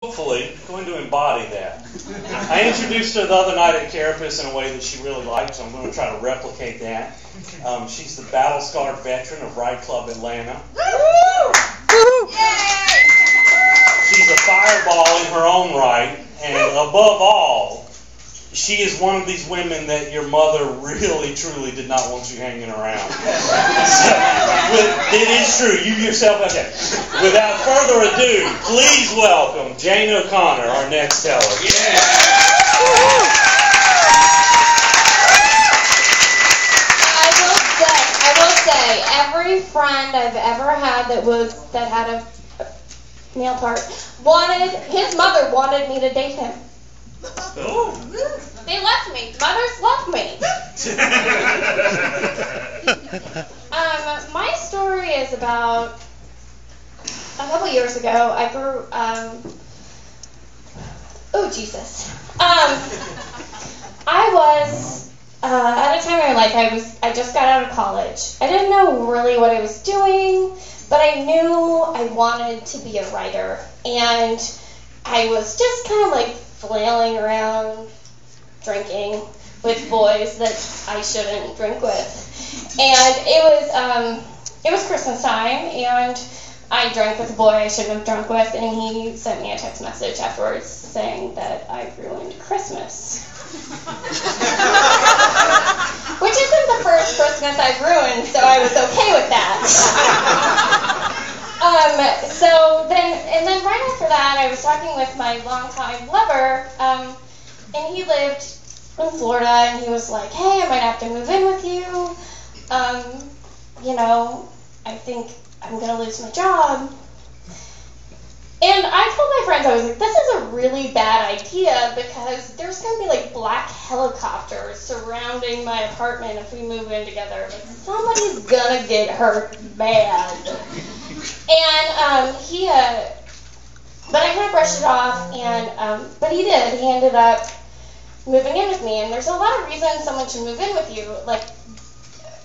hopefully going to embody that. I introduced her the other night at Carapace in a way that she really liked, so I'm going to try to replicate that. She's the battle-scarred veteran of Ride Club Atlanta. She's a fireball in her own right, and above all, she is one of these women that your mother really, truly did not want you hanging around. It is true. You yourself, okay. Without further ado, please welcome Jayne O'Connor, our next teller. Yeah. I will say, every friend I've ever had that had a male part his mother wanted me to date him. Oh. They left me. Mothers love me. My story is about a couple years ago. I grew. Oh Jesus. I was at a time in my life. I just got out of college. I didn't know really what I was doing, but I knew I wanted to be a writer, and I was just kind of like flailing around drinking with boys that I shouldn't drink with. And it was Christmas time, and I drank with a boy I shouldn't have drunk with, and he sent me a text message afterwards saying that I ruined Christmas. Which isn't the first Christmas I've ruined, so I was okay with that. And then right after that, I was talking with my longtime lover, and he lived in Florida, and he was like, hey, I might have to move in with you. I think I'm going to lose my job. And I told my friends, I was like, this is a really bad idea because there's going to be like black helicopters surrounding my apartment if we move in together. Like, somebody's going to get hurt bad. And but I kind of brushed it off, but he did. He ended up moving in with me, and there's a lot of reasons someone should move in with you,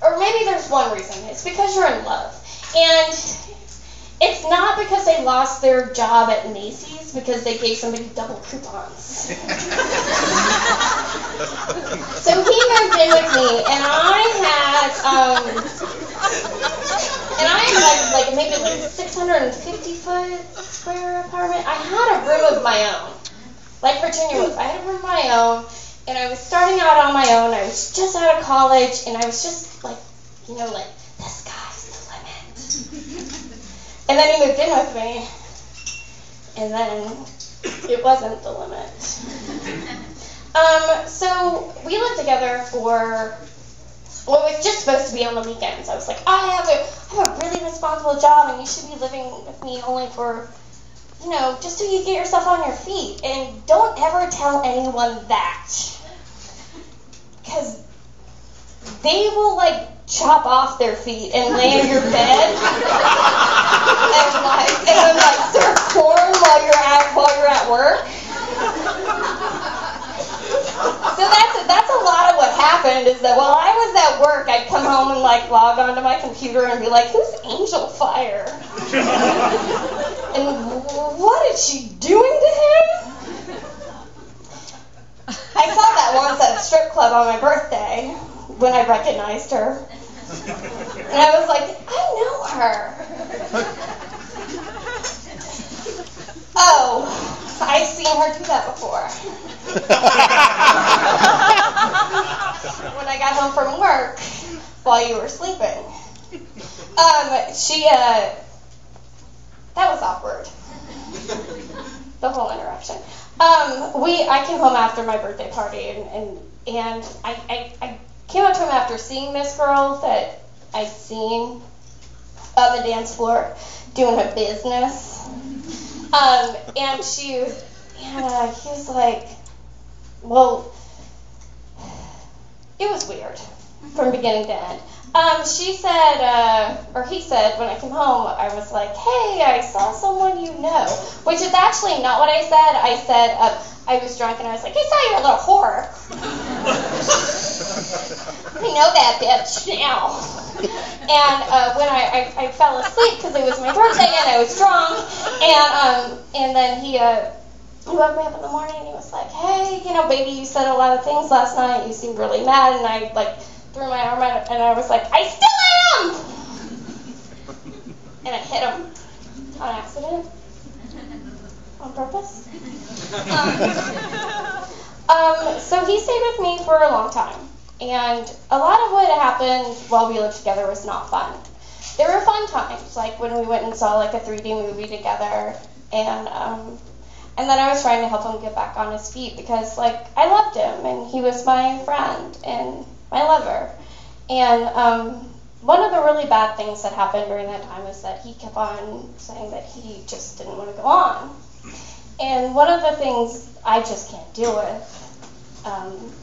or maybe there's one reason. It's because you're in love. And it's not because they lost their job at Macy's, because they gave somebody double coupons. So he moved in with me, and I had maybe 650-foot square apartment. I had a room of my own, like Virginia was. I had a room of my own, and I was starting out on my own. I was just out of college, and I was just like, the sky's the limit. And then he moved in with me, and then it wasn't the limit. So we lived together for, it was just supposed to be on the weekends. I was like, I have a really responsible job, and you should be living with me only for, just so you get yourself on your feet. And don't ever tell anyone that, because they will, chop off their feet and lay in your bed and then serve corn while you're at work. So that's a lot of what happened, is that while I was at work, I'd come home and log onto my computer and be like, who's Angel Fire? And what is she doing to him? I saw that once at a strip club on my birthday when I recognized her. And I was like, I know her. Oh, I've seen her do that before. When I got home from work while you were sleeping. That was awkward. The whole interaction. I came home after my birthday party, and I came up to him after seeing this girl that I'd seen on the dance floor doing her business. And he was like, well, it was weird from beginning to end. He said, when I came home, I was like, hey, I saw someone you know, which is actually not what I said. I said, I was drunk, and I was like, I saw you're a little whore. I know that bitch now. And when I fell asleep because it was my birthday and I was drunk, and then he he woke me up in the morning and he was like, hey, you know, baby, you said a lot of things last night. You seemed really mad. And I, like, threw my arm out and I was like, I still am! And I hit him on accident. On purpose. So he stayed with me for a long time. And a lot of what happened while we lived together was not fun. There were fun times, like when we went and saw like a 3D movie together, and then I was trying to help him get back on his feet because like I loved him and he was my friend and my lover. And one of the really bad things that happened during that time was that he kept on saying that he just didn't want to go on. And one of the things I just can't deal with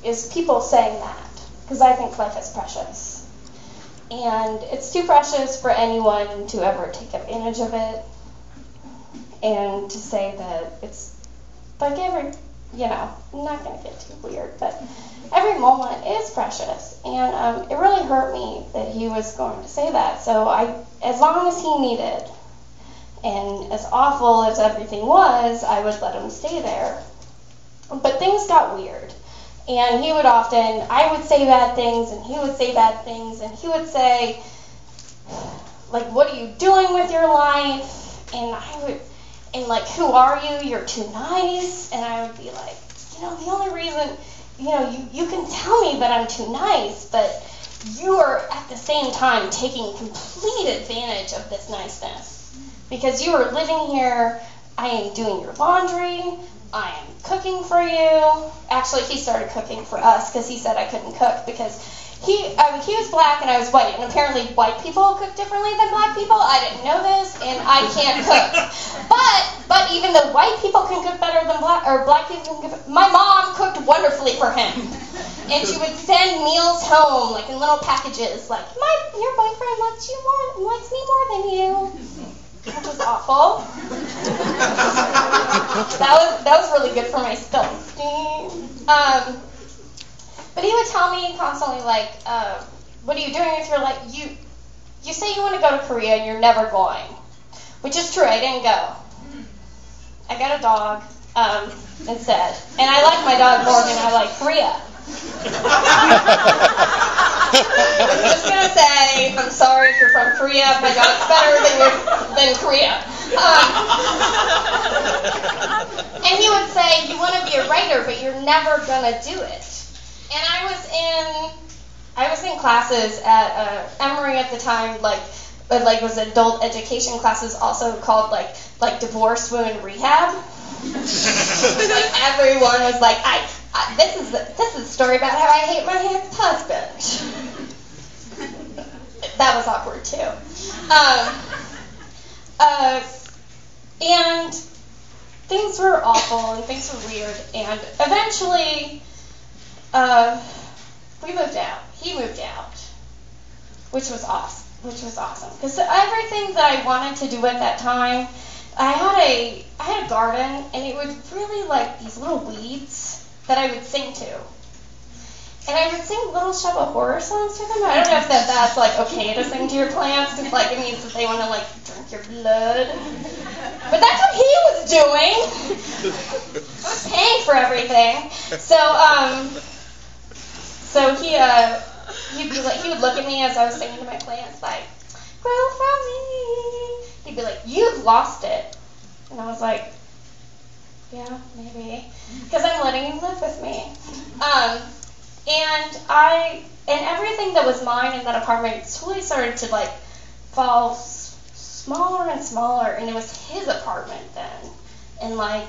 is people saying that, because I think life is precious. And it's too precious for anyone to ever take advantage of it, and to say that it's like every, you know, I'm not going to get too weird, but every moment is precious. And it really hurt me that he was going to say that. So as long as he needed, and as awful as everything was, I would let him stay there. But things got weird. And he would often, I would say bad things, and he would say bad things, and he would say, like, what are you doing with your life? And I would, and like, who are you? You're too nice. And I would be like, you know, the only reason, you know, you can tell me that I'm too nice, but you are at the same time taking complete advantage of this niceness. Because you are living here, I am doing your laundry, I am cooking for you. Actually, he started cooking for us because he said I couldn't cook because he was black and I was white, and apparently white people cook differently than black people. I didn't know this, and I can't cook. But even though white people can cook better than black people can cook, my mom cooked wonderfully for him, and she would send meals home like in little packages, like your boyfriend likes me more than you. Which was awful. that was really good for my self-esteem. But he would tell me constantly, like, what are you doing with your life? You say you want to go to Korea and you're never going. Which is true, I didn't go. I got a dog instead. And I like my dog more than I like Korea. I'm just going to say, I'm sorry if you're from Korea, my dog's better than Korea. And he would say, you want to be a writer, but you're never going to do it. And I was in classes at Emory at the time, like was adult education classes, also called like divorce, women rehab. Like everyone was like, this is a story about how I hate my husband. That was awkward too. And things were awful and things were weird, and eventually we moved out. He moved out, which was awesome. Because everything that I wanted to do at that time, I had a garden, and it was really like these little weeds that I would sing to. And I would sing Little Shop of Horror songs to them. I don't know if that's like okay to sing to your plants, because like it means that they want to like drink your blood. But that's what he was doing. I was paying for everything. So he would look at me as I was singing to my plants, like, grow from me. He'd be like, you've lost it. And I was like, yeah, maybe. Because I'm letting him live with me. And everything that was mine in that apartment slowly started to like fall smaller and smaller, and it was his apartment then. And like,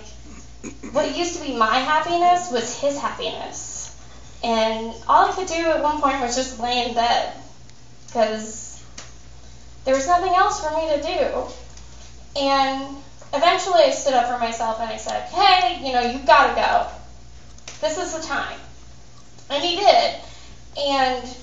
what used to be my happiness was his happiness. And all I could do at one point was just lay in bed, because there was nothing else for me to do. And eventually I stood up for myself and I said, hey, you've got to go. This is the time. And he did. And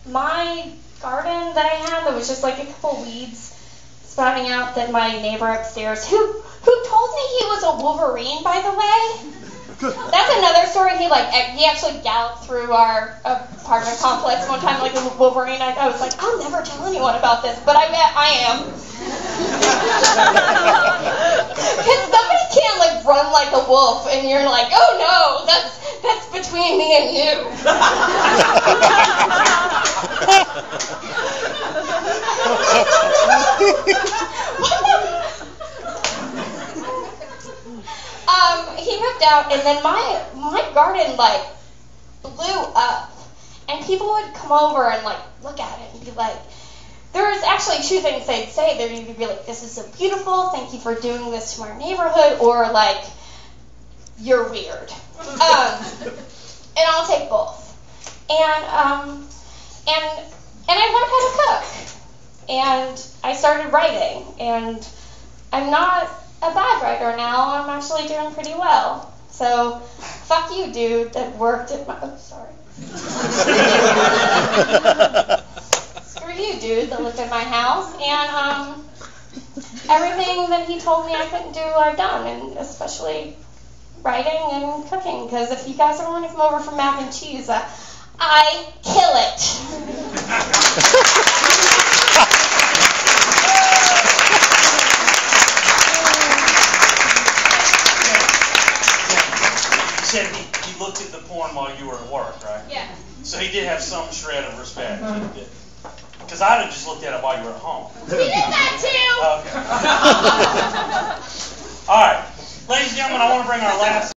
my garden that I had, that was just like a couple weeds sprouting out, that my neighbor upstairs, who told me he was a Wolverine, by the way. That's another story. He actually galloped through our apartment complex one time like a Wolverine. I was like, I'll never tell anyone about this, but I am. Because somebody can't like run like a wolf, and you're like, oh no, that's between me and you. He moved out, and then my garden like blew up, and people would come over and like look at it and be like, there was actually two things they'd say. They'd either be like, this is so beautiful, thank you for doing this to our neighborhood, or like, you're weird. And I'll take both. And I learned how to cook, and I started writing, and I'm not a bad writer now. I'm actually doing pretty well. So, fuck you, dude, that worked at my... Oh, sorry. Screw you, dude, that lived in my house. And everything that he told me I couldn't do, I've done, and especially writing and cooking. Because if you guys ever want to come over for mac and cheese, I kill it. You said he looked at the porn while you were at work, right? Yeah. So he did have some shred of respect. Because I'd have just looked at it while you were at home. He did that too! Okay. All right. Ladies and gentlemen, I want to bring our last...